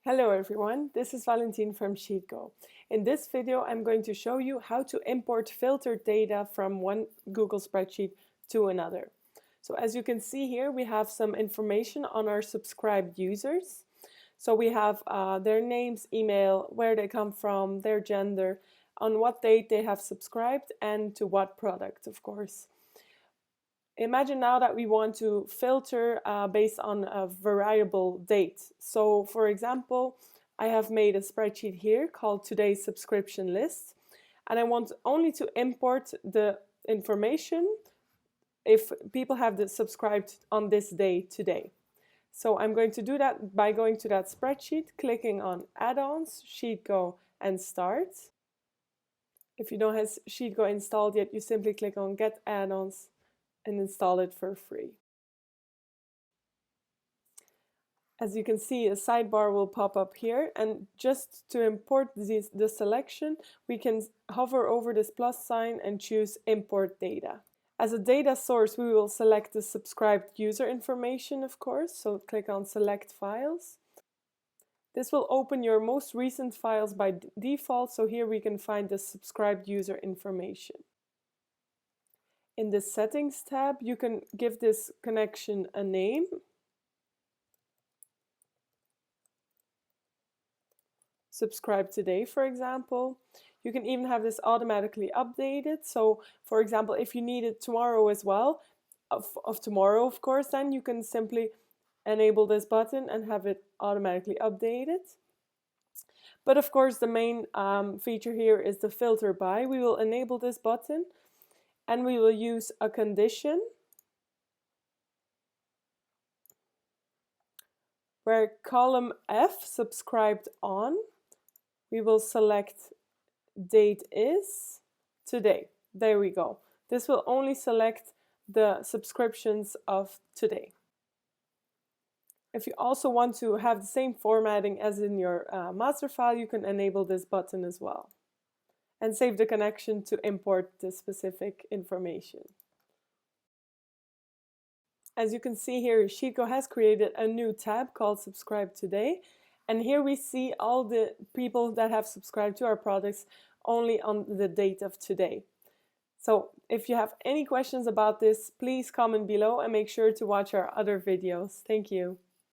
Hello everyone, this is Valentine from Sheetgo. In this video I'm going to show you how to import filtered data from one Google spreadsheet to another. So as you can see here, we have some information on our subscribed users. So we have their names, email, where they come from, their gender, on what date they have subscribed, and to what product, of course. Imagine now that we want to filter based on a variable date. So for example, I have made a spreadsheet here called today's subscription list, and I want only to import the information if people have subscribed on this day today. So I'm going to do that by going to that spreadsheet, clicking on Add-ons, Sheetgo, and Start. If you don't have Sheetgo installed yet, you simply click on Get Add-ons and install it for free. As you can see, a sidebar will pop up here, and just to import the selection, we can hover over this plus sign and choose Import Data. As a data source, we will select the subscribed user information, of course, so click on Select Files. This will open your most recent files by default, so here we can find the subscribed user information. In the Settings tab, you can give this connection a name. Subscribe today, for example. You can even have this automatically updated. So, for example, if you need it tomorrow as well, of tomorrow, of course, then you can simply enable this button and have it automatically updated. But of course, the main feature here is the filter by. We will enable this button, and we will use a condition where column F, subscribed on, we will select date is today. There we go. This will only select the subscriptions of today. If you also want to have the same formatting as in your master file, you can enable this button as well and save the connection to import the specific information. As you can see here, Sheetgo has created a new tab called Subscribe Today, and here we see all the people that have subscribed to our products only on the date of today. So if you have any questions about this, please comment below and make sure to watch our other videos. Thank you.